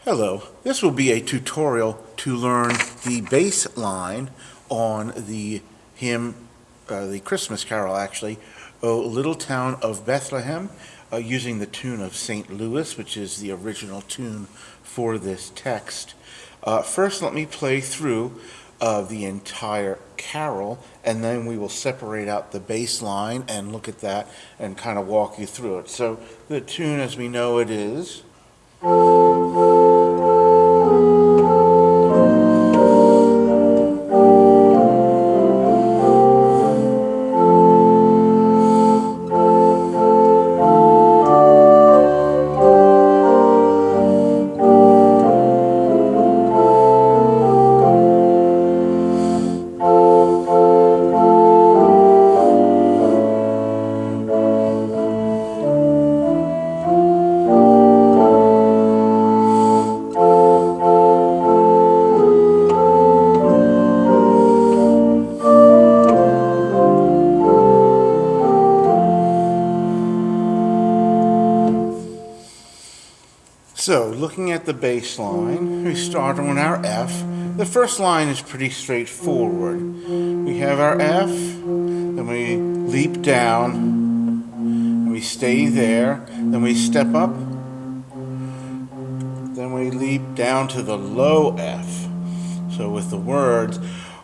Hello, this will be a tutorial to learn the bass line on the hymn, the Christmas carol actually, O Little Town of Bethlehem, using the tune of St. Louis, which is the original tune for this text. First, let me play through the entire carol, and then we will separate out the bass line and look at that and kind of walk you through it. So the tune as we know it is... So, looking at the bass line, we start on our F. The first line is pretty straightforward. We have our F, then we leap down, and we stay there, then we step up, then we leap down to the low F. So with the words,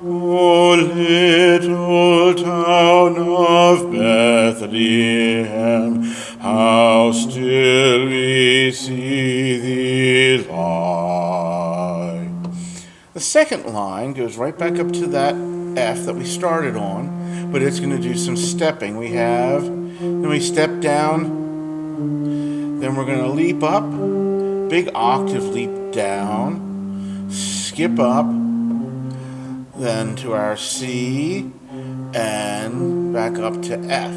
O little town of Bethlehem, how still we see thee lie. The second line goes right back up to that F that we started on, but it's going to do some stepping. Then we step down, then we're going to leap up, big octave leap down, skip up, then to our C, and back up to F.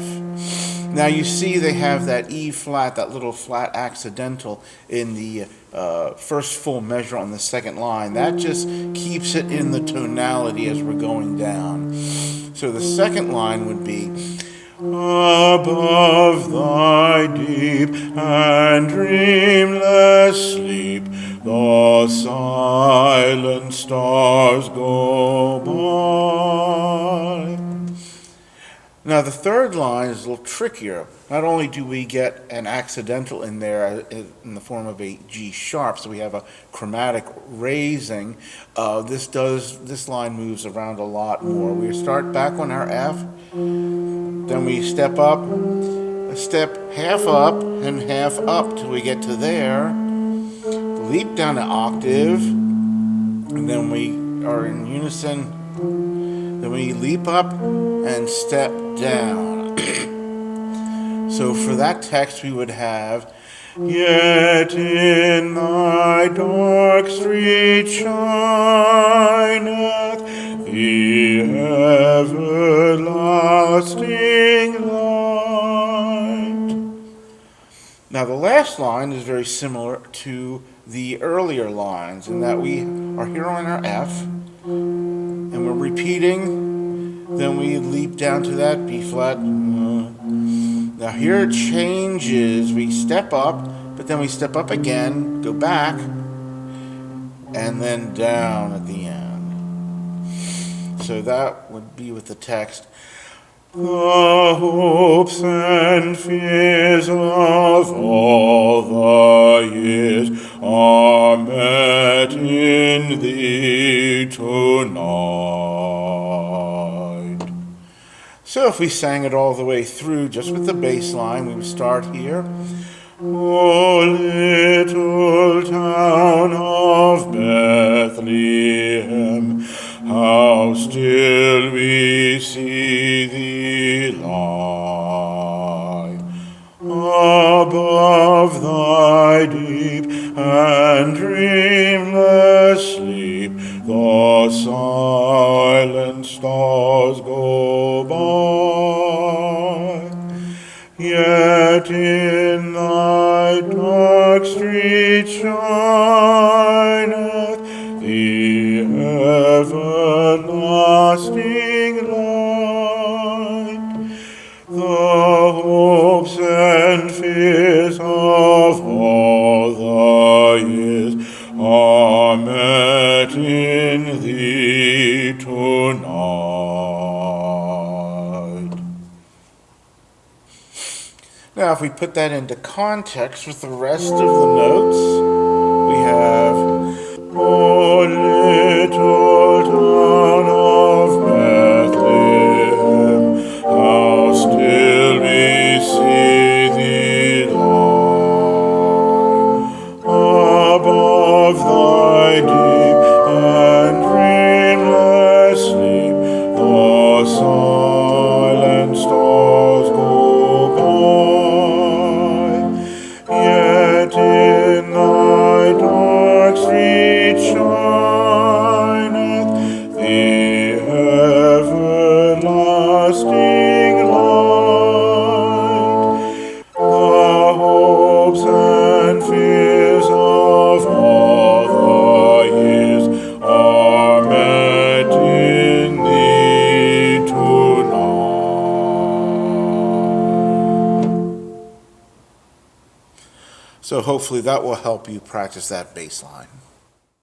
Now you see they have that E flat, that little flat accidental in the first full measure on the second line. That just keeps it in the tonality as we're going down. So the second line would be, above thy deep and dreamless sleep, the silent stars go by. Now the third line is a little trickier. Not only do we get an accidental in there in the form of a G sharp, so we have a chromatic raising, this line moves around a lot more. We start back on our F, then we step up, step half up and half up till we get to there, leap down an octave, and then we are in unison. Then we leap up and step down. So for that text we would have, yet in thy dark street shineth the everlasting light. Now the last line is very similar to the earlier lines in that we are here on our F, and we're repeating, then we leap down to that B flat. Now here it changes, we step up, but then we step up again, go back, and then down at the end. So that would be with the text. The hopes and fears of all the years are met in thee tonight. So if we sang it all the way through, just with the bass line, we would start here. O little town of Bethlehem, how still we see thee lie. Above thy deep and dreamless sleep, the silent stars go by. Yet in thy dark street shineth the everlasting light. The hopes and fears of all the years if we put that into context with the rest of the notes, we have, "O little town of Bethlehem, how still we see thee lie, above thy deep and dreamless sleep, the silent stars go by, yet in thy dark street shineth the everlasting light. The hopes and fears of all the years are met in thee tonight." So hopefully that will help you practice that bass line.